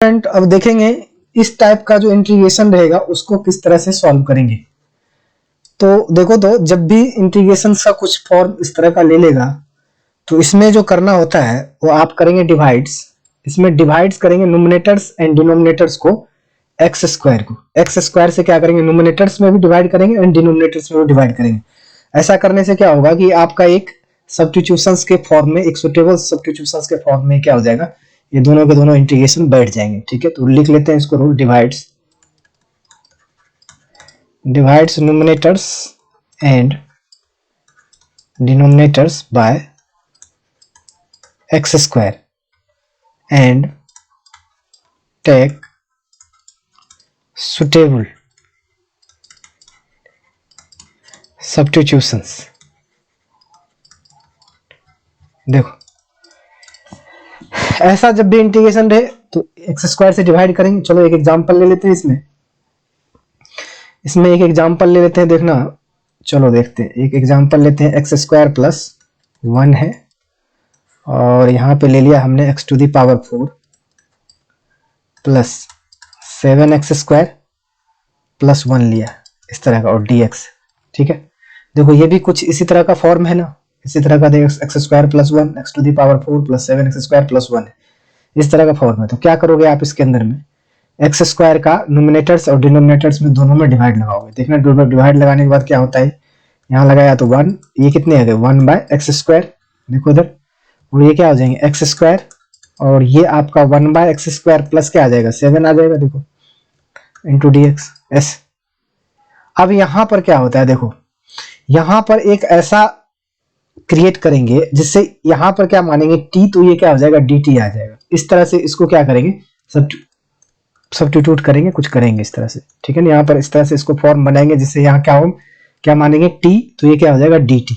अब देखेंगे इस टाइप का जो इंटीग्रेशन रहेगा उसको किस तरह से सॉल्व करेंगे। तो देखो, तो जब भी इंटीग्रेशन का कुछ फॉर्म इस तरह का ले लेगा तो इसमें जो करना होता है वो आप करेंगे डिवाइड्स। इसमें डिवाइड्स करेंगे न्यूमरेटर्स एंड डिनोमिनेटर्स को एक्स स्क्वायर को। एक्स स्क्वायर से क्या करेंगे, न्यूमरेटर्स में भी डिवाइड करेंगे एंड डिनोमिनेटर्स में भी डिवाइड करेंगे। ऐसा करने से क्या होगा कि आपका एक सब्स्टिट्यूशंस के फॉर्म में, एक सुटेबल सब्स्टिट्यूशंस के फॉर्म में क्या हो जाएगा, ये दोनों के दोनों इंटीग्रेशन बैठ जाएंगे। ठीक है, तो लिख लेते हैं इसको rule, divides numerators and denominators by x square and take suitable substitutions. देखो, ऐसा जब भी इंटीग्रेशन रहे तो एक्स स्क्वायर से डिवाइड करेंगे। चलो एक एग्जांपल ले लेते हैं इसमें एक एग्जांपल ले लेते हैं, देखना। चलो देखते हैं, एक एग्जांपल लेते हैं। एक्स स्क्वायर प्लस 1 है और यहाँ पे ले लिया हमने x to the power 4 plus 7x square plus 1 लिया इस तरह का, और dx। ठीक है, देखो ये भी कुछ इसी तरह का फॉर्म है ना, इसी तरह का। देखो x square plus 1 x to the power 4 plus 7x square plus 1 है, इस तरह का फॉर्म है। तो क्या करोगे आप इसके अंदर में एक्स स्क्वायर का न्यूमरेटर्स और डिनोमिनेटर्स में दोनों में डिवाइड लगाओगे। देखना डिवाइड लगाने के बाद क्या होता है, यहाँ लगाया तो 1, ये कितने आ गए 1 बाय एक्स स्क्वायर। देखो इधर, और ये क्या हो जाएंगे एक्स स्क्वायर, और ये आपका 1 बाय एक्स स्क्वायर प्लस क्या आ जाएगा 7 आ जाएगा, देखो इंटू डी एक्स एस। अब यहां पर क्या होता है, देखो यहां पर एक ऐसा क्रिएट करेंगे जिससे यहां पर क्या मानेंगे t, तो ये क्या हो जाएगा dt आ जाएगा। इस तरह से इसको क्या करेंगे, सब्स्टिट्यूट करेंगे, कुछ करेंगे इस तरह से। ठीक है ना, यहाँ पर इस तरह से इसको फॉर्म बनाएंगे जिससे यहाँ क्या मानेंगे t, तो ये क्या हो जाएगा dt।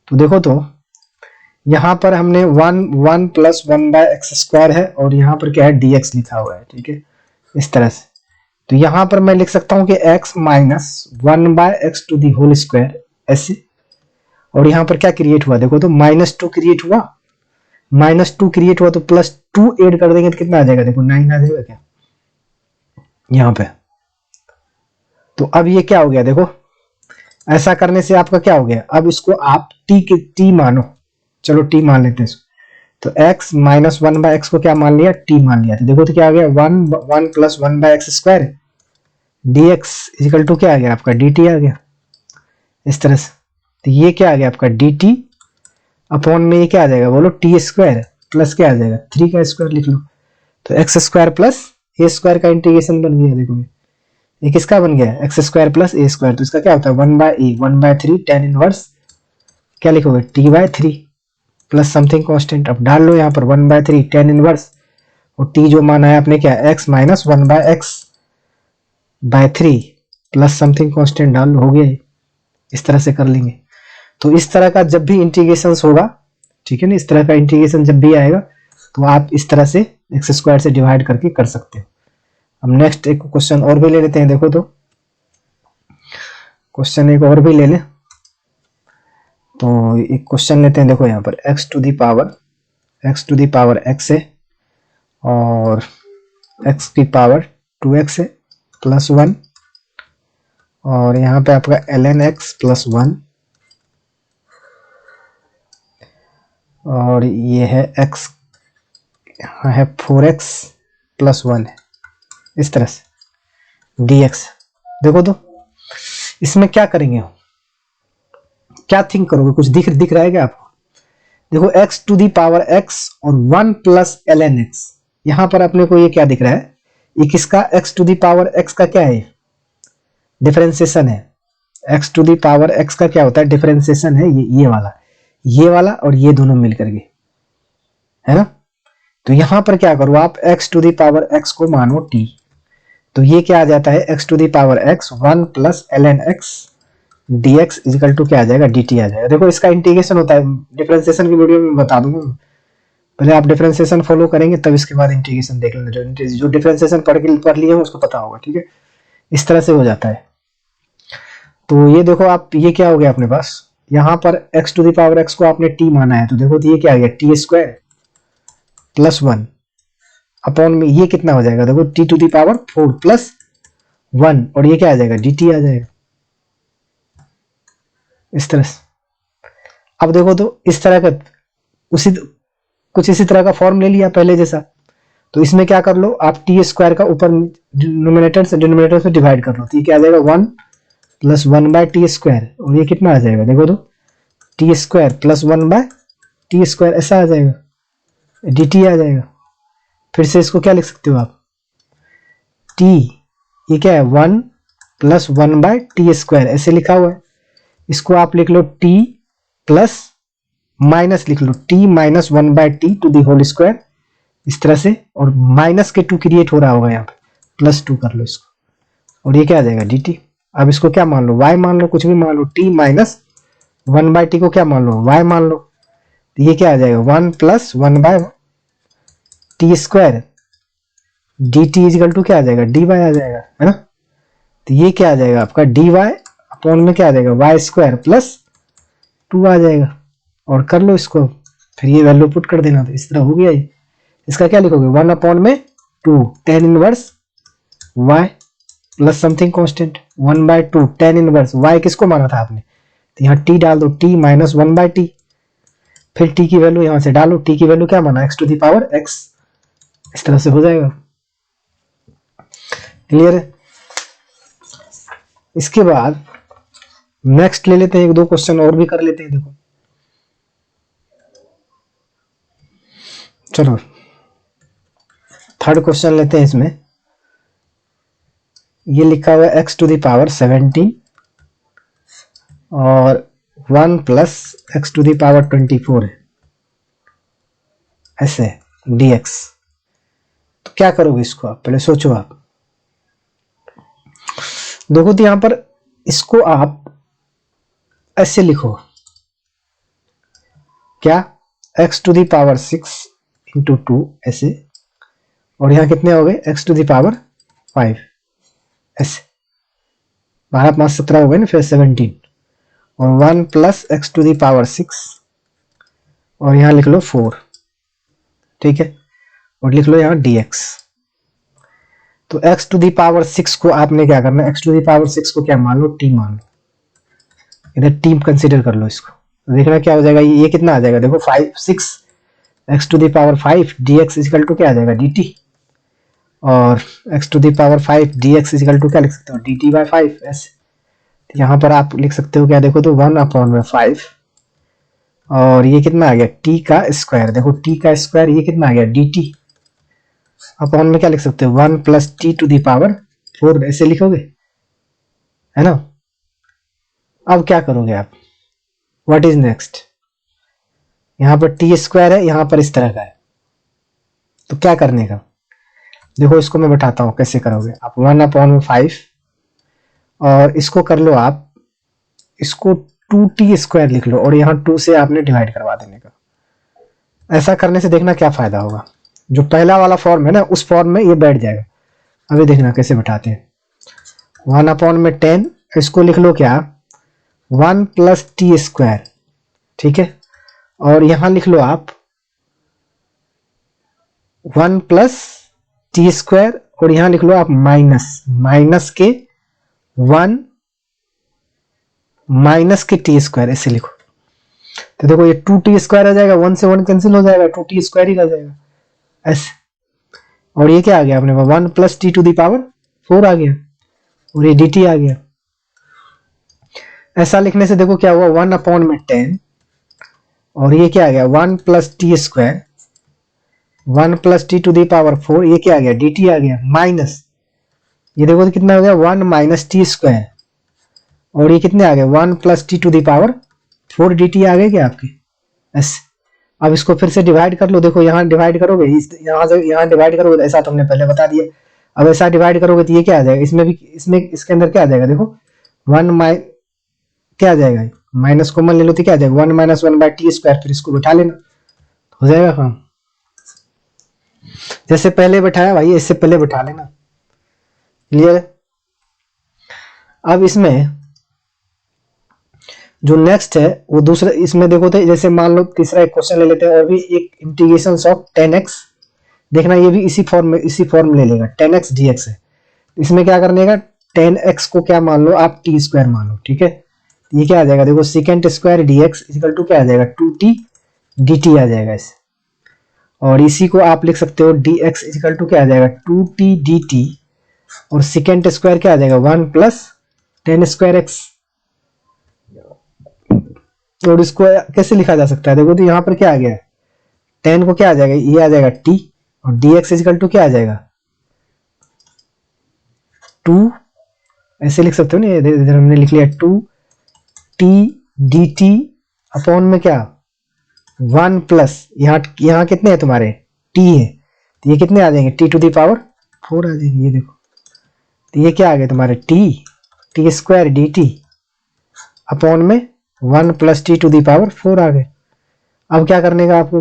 तो देखो, तो यहाँ पर हमने 1 प्लस 1 बाय एक्स स्क्वायर है और यहाँ पर क्या है dx लिखा हुआ है। ठीक है, इस तरह से। तो यहाँ पर मैं लिख सकता हूँ कि x minus 1 by x to the whole square ऐसे, और यहाँ पर क्या क्रिएट हुआ, देखो तो -2 क्रिएट हुआ, -2 क्रिएट हुआ तो +2 ऐड कर देंगे तो कितना आ जाएगा, देखो 9 आ जाएगा क्या यहाँ पे। तो अब ये क्या हो गया, देखो ऐसा करने से आपका क्या हो गया, अब इसको आप t मानो। चलो t मान लेते हैं इसको। तो x माइनस 1 बाय एक्स को क्या मान लिया, t मान लिया। तो देखो तो क्या आ गया 1 plus 1 by x square dx equal to क्या आ गया आपका dt आ गया इस तरह से। तो ये क्या आ गया आपका dt अपॉन में ये क्या आ जाएगा बोलो t स्क्वायर प्लस क्या आ जाएगा 3 का स्क्वायर लिख लो। तो x square plus a square का इंटीग्रेशन बन गया। देखो ये किसका बन गया, x square plus a square. तो इसका क्या होता है 1 by a, 1 by 3 tan inverse क्या लिखोगे t by 3 plus something constant. अब डाल लो यहाँ पर 1 बाय 3 tan इनवर्स, और t जो माना है आपने क्या x minus 1 by x by 3 plus something constant डाल लो, हो गया। इस तरह से कर लेंगे। तो इस तरह का जब भी इंटीग्रेशन होगा, ठीक है ना, इस तरह का इंटीग्रेशन जब भी आएगा तो आप इस तरह से एक्स स्क्वायर से डिवाइड करके कर सकते हो। अब नेक्स्ट एक क्वेश्चन और भी ले लेते हैं। देखो तो क्वेश्चन एक और भी ले ले, तो एक क्वेश्चन लेते हैं। देखो यहाँ पर x to the power x है और x की पावर 2x है प्लस 1, और यहाँ पे आपका ln x प्लस 1, और ये है x, यहाँ है 4x प्लस 1 है इस तरह से dx। देखो तो इसमें क्या करेंगे, क्या थिंक करोगे, कुछ दिख रहा है क्या आपको। देखो x to the power x और 1 प्लस ln x, यहां पर अपने को ये क्या दिख रहा है, ये किसका x to the power x का क्या है, डिफरेंशिएशन है। x to the power x का क्या होता है, डिफरेंशिएशन है, ये वाला और ये दोनों मिलकर के, है ना। तो यहां पर क्या करो आप, x to the power x को मानो t, तो ये क्या आ जाता है x to the power x 1 plus ln x dx equal to क्या आ जाएगा dt आ जाएगा। देखो इसका इंटीग्रेशन होता है, डिफरेंशिएशन की वीडियो में बता दूंगा, पहले आप डिफरेंशिएशन फॉलो करेंगे तब इसके बाद इंटीग्रेशन देख लेना। जो डिफरेंशिएशन पढ़ लिए उसको पता होगा। ठीक है, इस तरह से हो जाता है। तो ये देखो आप, ये क्या हो गया अपने पास, यहाँ पर x to the power x को आपने t माना है, तो देखो तो ये क्या आ गया t स्क्वायर प्लस 1 अपॉन में ये कितना हो जाएगा, देखो t to the power 4 plus 1, और ये क्या आ जाएगा, डी टी आ जाएगा इस तरह से। अब देखो तो इस तरह का कुछ इसी तरह का फॉर्म ले लिया पहले जैसा। तो इसमें क्या कर लो आप, टी स्क्वायर का ऊपर न्यूमरेटर से डिनोमिनेटर से डिवाइड कर लो, तो ये क्या आ जाएगा 1 प्लस 1 बाय टी स्क्वायर, और ये कितना आ जाएगा, देखो तो t square plus 1 by t square, ऐसा आ जाएगा, डी टी आ जाएगा। फिर से इसको क्या लिख सकते हो आप, टी ये क्या है 1 प्लस 1 बाय टी स्क्वायर, ऐसे लिखा हुआ है। इसको आप लिख लो टी प्लस माइनस लिख लो T minus 1 by T to the whole square, इस तरह से, और माइनस के 2 क्रिएट हो रहा होगा यहाँ पे, प्लस 2 कर लो इसको, और ये क्या आ जाएगा डी टी। अब इसको क्या मान लो, y मान लो, कुछ भी मान लो, टी माइनस 1 बाय टी को क्या मान लो, y मान लो, तो ये क्या आ जाएगा 1 plus 1 by t square d t equal to क्या आ जाएगा, डी वाई आ जाएगा, है ना। तो ये क्या आ जाएगा आपका डी वाई अपॉन में क्या आ जाएगा वाई स्क्वायर प्लस 2 आ जाएगा, और कर लो इसको, फिर ये वैल्यू पुट कर देना, तो इस तरह हो गया ये। इसका क्या लिखोगे 1 अपॉन में 2 tan inverse y plus something constant 1 by 2 tan inverse y किसको माना था आपने, तो यहाँ t डाल दो, t माइनस 1 बाय टी, फिर t की वैल्यू यहाँ से डालो, t की वैल्यू क्या माना x to the power x, इस तरह से हो जाएगा। क्लियर है। इसके बाद नेक्स्ट ले लेते हैं, एक दो क्वेश्चन और भी कर लेते हैं। देखो चलो थर्ड क्वेश्चन लेते हैं। इसमें ये लिखा हुआ है x टू दी पावर 17 और 1 plus x to the power 24 है, ऐसे dx। तो क्या करोगे इसको, आप पहले सोचो। आप देखो तो यहां पर इसको आप ऐसे लिखो, क्या x to the power 6 into 2 ऐसे, और यहां कितने हो गए x टू दी पावर 5 ऐसे, 12 5 17 हो गए ना, फिर 17 और 1 plus x to the power 6 और यहां लिख लो 4, ठीक है, और लिख लो यहां dx। तो x टू दी पावर 6 को आपने क्या करना है, x टू दी पावर 6 को क्या मान लो, t मान लो, इधर t कंसीडर कर लो इसको। तो देखना क्या हो जाएगा, ये कितना आ जाएगा, देखो 5 6 x to the power 5 dx equal to क्या आ जाएगा dt, और x to the power 5 dx equal to क्या लिख सकते हो dt बाय 5 ऐसे। तो यहाँ पर आप लिख सकते हो क्या, देखो तो 1 अपॉन में 5 और ये कितना आ गया t का स्क्वायर, देखो t का स्क्वायर ये कितना आ गया dt अपॉन में क्या लिख सकते हो 1 plus t to the power 4 ऐसे लिखोगे, है ना। अब क्या करोगे आप, व्हाट इज नेक्स्ट, यहां पर टी स्क्वायर है, यहां पर इस तरह का है, तो क्या करने का, देखो इसको मैं बैठाता हूं कैसे करोगे आप। 1 अपॉन में 5 और इसको कर लो आप, इसको 2t स्क्वायर लिख लो और यहाँ 2 से आपने डिवाइड करवा देने का। ऐसा करने से देखना क्या फायदा होगा, जो पहला वाला फॉर्म है ना उस फॉर्म में ये बैठ जाएगा। अभी देखना कैसे बैठाते हैं, 1 अपॉन में 10, इसको लिख लो क्या 1 प्लस टी स्क्वायर, ठीक है, और यहां लिख लो आप 1 प्लस टी स्क्वायर और यहां लिख लो आप माइनस के 1 माइनस के टी स्क्वायर ऐसे लिखो। तो देखो ये 2t स्क्वायर आ जाएगा, 1 से 1 कैंसिल हो जाएगा, 2t स्क्वायर ही आ जाएगा ऐसे, और ये क्या आ गया अपने पास 1 plus t to the power 4 आ गया, और ये dt आ गया। ऐसा लिखने से देखो क्या हुआ 1 अपॉन में 10 और ये क्या आ गया 1 plus t square 1 plus t to the power 4, ये क्या आ गया dt आ गया, माइनस ये देखो तो कितना हो गया 1 माइनस टी स्क्वायर और ये कितने आ गए 1 plus t to the power 4 dt आ गए क्या आपके ऐसे। अब इसको फिर से डिवाइड कर लो, देखो यहाँ डिवाइड करोगे, यहाँ से यहाँ डिवाइड करोगे, ऐसा तो हमने पहले बता दिया। अब ऐसा डिवाइड करोगे तो ये क्या आ जाएगा, इसमें भी इसमें इसके अंदर क्या आ जाएगा, देखो 1 क्या आ जाएगा, माइनस कॉमन ले लो तो क्या आ जाएगा 1 माइनस 1 बाय टी स्क्वायर, फिर इसको बैठा लेना हो जाएगा काम। जैसे पहले बैठाया भाई इससे पहले बैठा लेना, क्लियर। अब इसमें जो नेक्स्ट है वो दूसरा, इसमें देखो तो जैसे मान लो तीसरा एक क्वेश्चन ले लेते हैं और भी एक इंटीग्रेशन ऑफ 10x देखना ये भी इसी फॉर्म ले लेगा, 10x dx है। इसमें क्या करने का, 10x को क्या मान लो आप टी स्क्वायर मान लो, ठीक है। ये क्या आ जाएगा, देखो second square dx equal to क्या आ जाएगा, 2t dt आ जाएगा इसे। और इसी को आप लिख सकते हो dx इक्वल टू क्या आ जाएगा, 2t dt, और सेकेंड स्क्वायर क्या आ जाएगा, 1 प्लस 10 स्क्वायर x। और इसको कैसे लिखा जा सकता है, देखो तो यहाँ पर क्या आ गया, 10 को क्या आ जाएगा, ये आ जाएगा t, और dx इक्वल टू क्या आ जाएगा 2, ऐसे लिख सकते हो ना, इधर हमने लिख लिया 2t dt अपॉन में क्या 1 प्लस यहाँ कितने हैं तुम्हारे t है, तो ये कितने आ जाएंगे t टू दी पावर 4 आ जाएंगे, ये देखो। तो ये क्या आ गया तुम्हारे t स्क्वायर dt अपॉन में 1 plus t to the power 4 आ गए। अब क्या करने का आपको,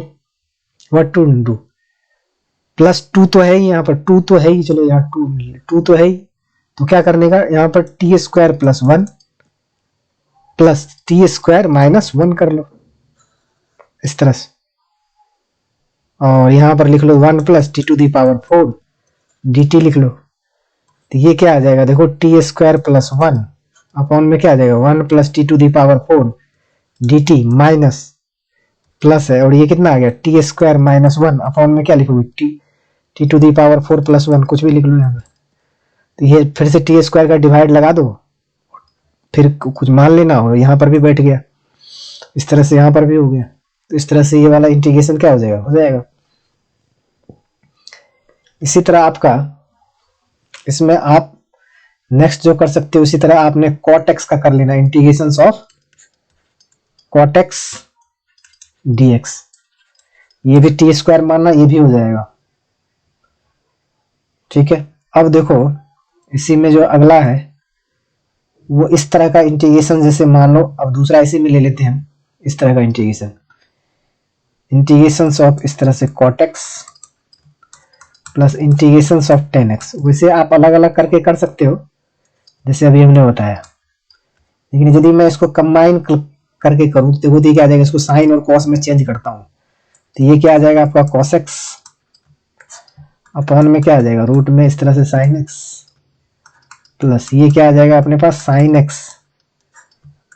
व्हाट टू डू, प्लस 2 तो है ही, यहाँ पर 2 तो है ही, चलो यहाँ 2 तो है ही, तो क्या करने का, यहाँ पर T square plus 1 plus t square minus 1 कर लो इस तरह से, और यहाँ पर लिख लो 1 plus t to the power 4 dt लिख लो। तो ये क्या आ जाएगा, देखो टी स्क्वायर प्लस 1 अपॉन में क्या आ जाएगा 1 plus t to the power 4 dt minus plus है, और ये कितना आ गया टी स्क्वायर माइनस 1 अपॉन में क्या लिखोगे t to the power 4 plus 1, कुछ भी लिख लो यहाँ पे। तो ये फिर से टी स्क्वायर का डिवाइड लगा दो, फिर कुछ मान लेना, और यहाँ पर भी बैठ गया, इस तरह से यहाँ पर भी हो गया। तो इस तरह से ये वाला इंटीग्रेशन क्या हो जाएगा। इसी तरह आपका इसमें आप नेक्स्ट जो कर सकते हो, इसी तरह आपने cot x का कर लेना, integration of cot x dx, ये भी टी स्क्वायर मानना, ये भी हो जाएगा, ठीक है। अब देखो इसी में जो अगला है वो इस तरह का इंटीग्रेशन, जैसे मान लो अब दूसरा इसी में ले लेते हैं, इस तरह का इंटीग्रेशन ऑफ इस तरह से cot x plus integration of 10x, वैसे आप अलग अलग करके कर सकते हो जैसे अभी हमने बताया, लेकिन यदि मैं इसको कंबाइन करके करूं तो देखो क्या आ जाएगा, इसको साइन और कॉस में चेंज करता हूं, तो ये क्या आ जाएगा आपका cos x अपॉन में क्या आ जाएगा रूट में इस तरह से साइन x, प्लस ये क्या आ जाएगा अपने पास साइन x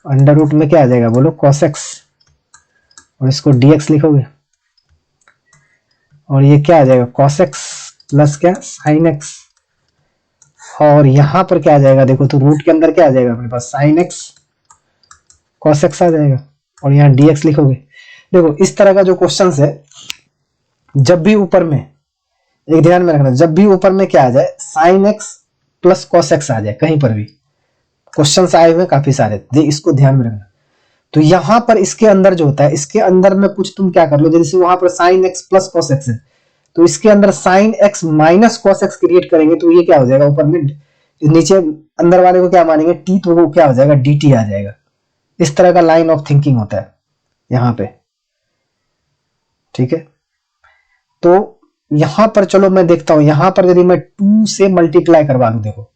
अंडर रूट में क्या आ जाएगा बोलो cos x, और इसको dx लिखोगे, और ये क्या आ जाएगा cos x प्लस क्या साइन x, और यहां पर क्या आ जाएगा देखो, तो रूट के अंदर क्या आ जाएगा अपने पास साइन x cos x आ जाएगा, और यहाँ dx लिखोगे। देखो इस तरह का जो क्वेश्चन है, जब भी ऊपर में, एक ध्यान में रखना, जब भी ऊपर में क्या आ जाए sine x plus cos x आ जाए, कहीं पर भी क्वेश्चन आए हुए काफी सारे, इसको ध्यान में रखना। तो यहां पर इसके अंदर जो होता है, इसके अंदर में कुछ तुम क्या कर लो, जैसे वहां पर sine x plus cos x है, तो इसके अंदर sine x minus cos x create करेंगे, तो ये क्या हो जाएगा ऊपर में, नीचे अंदर वाले को क्या मानेंगे t, तो वो क्या हो जाएगा dt आ जाएगा। इस तरह का लाइन ऑफ थिंकिंग होता है यहां पे, ठीक है। तो यहां पर चलो मैं देखता हूं, यहां पर यदि मैं 2 से मल्टीप्लाई करवा दूं, देखो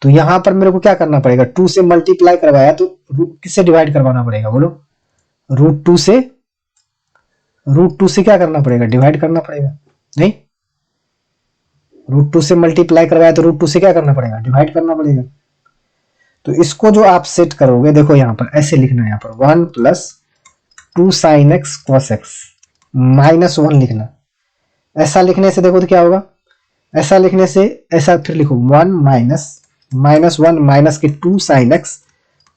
तो यहां पर मेरे को क्या करना पड़ेगा, 2 से मल्टीप्लाई करवाया तो किससे डिवाइड करवाना पड़ेगा बोलो, रूट टू से क्या करना पड़ेगा, डिवाइड करना पड़ेगा, नहीं रूट 2 से मल्टीप्लाई करवाया तो रूट 2 से क्या करना पड़ेगा, डिवाइड करना पड़ेगा। तो इसको जो आप सेट करोगे, देखो यहां पर ऐसे लिखना है, यहां पर 1 plus 2 sine x cos x minus 1 लिखना। ऐसा लिखने से देखो तो क्या होगा, ऐसा लिखने से ऐसा फिर लिखो 1 माइनस 1 माइनस के 2 साइन x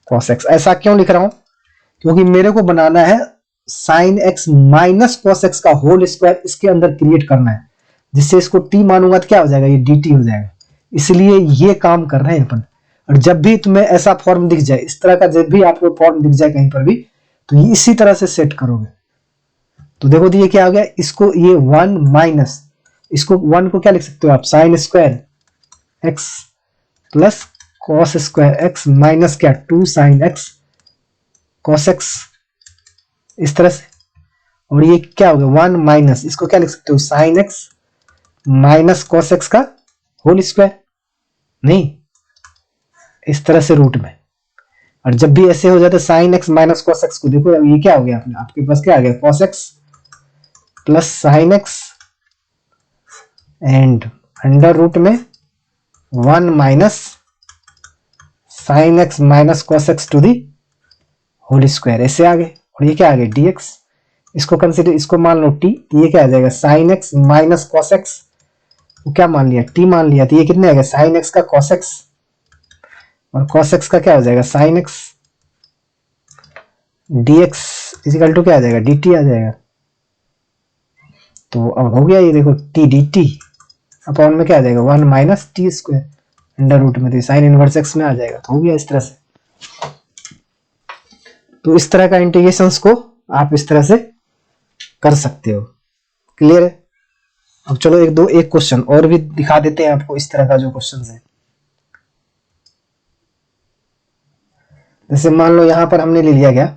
cos x। ऐसा क्यों लिख रहा हूं, क्योंकि मेरे को बनाना है sine x minus cos x का होल स्क्वायर इसके अंदर क्रिएट करना है, जिससे इसको t मानूंगा तो क्या हो जाएगा, ये dt हो जाएगा। इसलिए ये काम कर रहे हैं अपन। और जब भी तुम्हें ऐसा फॉर्म दिख जाए, इस तरह का जब भी आपको फॉर्म दिख जाए कहीं पर भी, तो ये इसी तरह से सेट करोगे। तो देखो तो ये क्या हो गया, इसको ये 1 माइनस, इसको 1 को क्या लिख सकते हो आप, sine square x plus cos square x minus क्या 2 साइन x cos x, इस तरह से। और ये क्या हो गया 1 माइनस, इसको क्या लिख सकते हो sine x minus cos x का होल स्क्वायर, नहीं इस तरह से रूट में। और जब भी ऐसे हो जाता है sine x minus cos x को, देखो ये क्या हो गया आपके पास क्या आ गया cos x plus sine x and under root में 1 minus sine x minus cos x to the whole square, ऐसे आ गए। और ये क्या आ गया dx, इसको कंसिडर, इसको मान लो t, ये क्या आ जाएगा sine x minus cos x, क्या मान लिया t मान लिया, तो ये कितने आ गया साइन एक्स का कॉस एक्स और कॉस एक्स का क्या हो जाएगा sine x, dx equal to क्या आ जाएगा dt आ जाएगा। तो अब हो गया ये देखो t dt अपॉन में क्या आ जाएगा 1 minus t square under root में, तो साइन इनवर्स एक्स में आ जाएगा। तो हो गया इस तरह से। तो इस तरह का इंटीग्रेशंस को आप इस तरह से कर सकते हो। क्लियर है? अब चलो एक क्वेश्चन और भी दिखा देते हैं आपको इस तरह का जो क्वेश्चन है। जैसे मान लो यहां पर हमने ले लिया गया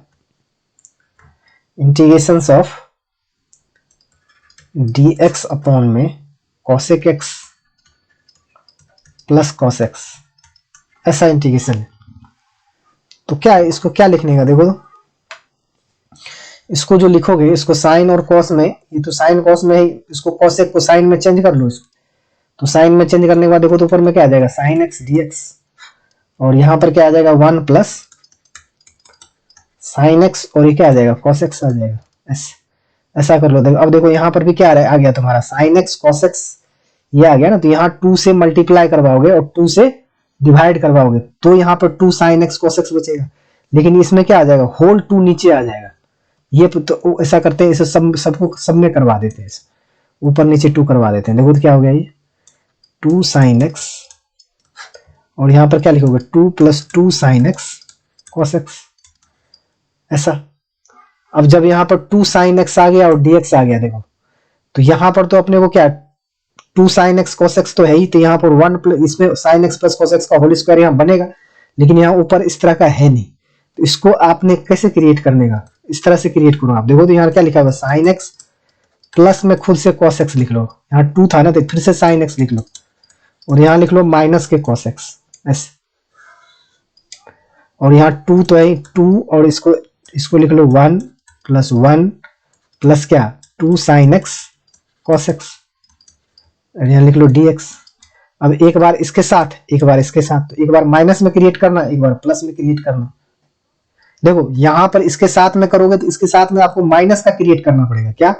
इंटीग्रेशंस ऑफ dx अपॉन में cosec x plus cos x, ऐसा इंटीग्रेशन है। तो क्या है, इसको क्या लिखने का देखो तो, इसको जो लिखोगे इसको साइन और कॉस में, ये तो साइन कॉस में है, इसको cosec को साइन में चेंज कर लो इसको। तो साइन में चेंज करने के बाद देखो तो ऊपर में क्या आ जाएगा साइन एक्स dx और यहां पर क्या आ जाएगा 1 प्लस साइन एक्स और ये क्या आ जाएगा cos x आ जाएगा। ऐसा कर लो। देखो अब देखो यहाँ पर भी क्या आ गया तुम्हारा साइन एक्स cos x ये आ गया ना, तो यहाँ 2 से मल्टीप्लाई करवाओगे और 2 से डिवाइड करवाओगे तो यहाँ पर 2 साइन एक्स cos x बचेगा। लेकिन इसमें क्या आ जाएगा होल 2 नीचे आ जाएगा। ये तो ऐसा करते हैं, इसे सबको सब में करवा देते हैं, ऊपर नीचे 2 करवा देते हैं। देखो तो क्या हो गया ये 2 साइन एक्स और यहाँ पर क्या लिखोगे 2 plus 2 sine x cos x, ऐसा। अब जब यहाँ पर 2 साइन एक्स आ गया और dx आ गया देखो, तो यहाँ पर तो अपने को क्या 2 साइन एक्स cos x तो है ही, तो यहाँ पर 1 प्लस इसमें sine x plus cos x का होल स्क्वायर यहाँ बनेगा, लेकिन यहाँ ऊपर इस तरह का है नहीं। तो इसको आपने कैसे क्रिएट करने का, इस तरह से क्रिएट करो आप। देखो तो यहाँ क्या लिखा हुआ साइन एक्स प्लस में खुद से cos x लिख लो, यहाँ 2 था ना तो फिर से साइन एक्स लिख लो और यहाँ लिख लो माइनस के cos x ऐसे, और यहाँ 2 तो है 2 और इसको लिख लो 1 प्लस 1 प्लस क्या 2 साइन एक्स cos x, यहाँ लिख लो dx। अब एक बार इसके साथ एक बार इसके साथ, तो एक बार माइनस में क्रिएट करना एक बार प्लस में क्रिएट करना। देखो यहां पर इसके साथ में करोगे तो इसके साथ में आपको माइनस का क्रिएट करना पड़ेगा, क्या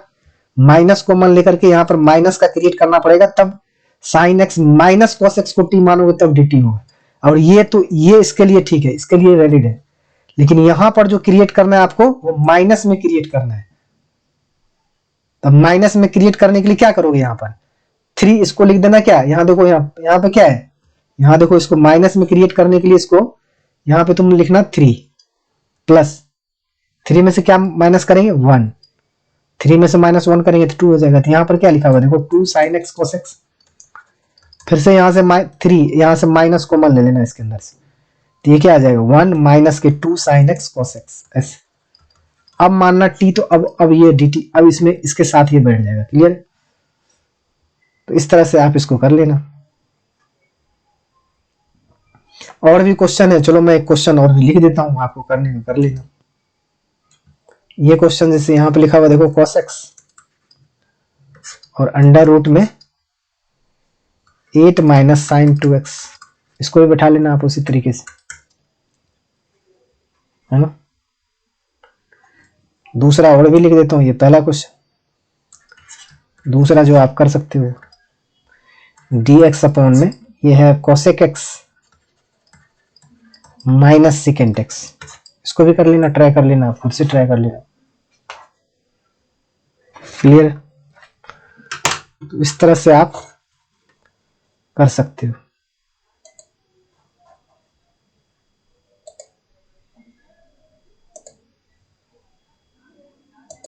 माइनस को मान लेकर के यहाँ पर माइनस का क्रिएट करना पड़ेगा, तब sign x minus cos x को t मानोगे तब dt होगा। और ये तो ये इसके लिए ठीक है, इसके लिए वैलिड है, लेकिन यहां पर जो क्रिएट करना है आपको वो माइनस में क्रिएट करना है। तब माइनस में क्रिएट करने के लिए क्या करोगे यहाँ पर 3 इसको लिख देना, क्या यहाँ देखो यहाँ पे क्या है, यहाँ देखो इसको माइनस में क्रिएट करने के लिए इसको यहाँ पे तुम लिखना 3 प्लस 3 में से क्या माइनस करेंगे 1, 3 में से माइनस 1 करेंगे तो 2 हो जाएगा। तो यहाँ पर क्या लिखा हुआ देखो 2 साइन एक्स cos x, फिर से यहाँ से 3 यहाँ से माइनस कॉमन ले लेना इसके अंदर से, तो ये क्या आ जाएगा 1 माइनस के 2 साइन एक्स cos x ऐसे। अब मानना t, तो अब ये dt अब इसमें इसके साथ ये बैठ जाएगा। क्लियर? तो इस तरह से आप इसको कर लेना। और भी क्वेश्चन है, चलो मैं एक क्वेश्चन और भी लिख देता हूं, आपको करने में कर लेना। ये क्वेश्चन जैसे यहाँ पे लिखा हुआ देखो cos x और अंडर रूट में 8 माइनस साइन 2x, इसको भी बैठा लेना आप उसी तरीके से, है ना। दूसरा और भी लिख देता हूं, ये पहला क्वेश्चन। दूसरा जो आप कर सकते हो dx अपॉन में ये है cosec x minus second x, इसको भी कर लेना, ट्राई कर लेना, खुद से ट्राई कर लेना। क्लियर? तो इस तरह से आप कर सकते हो।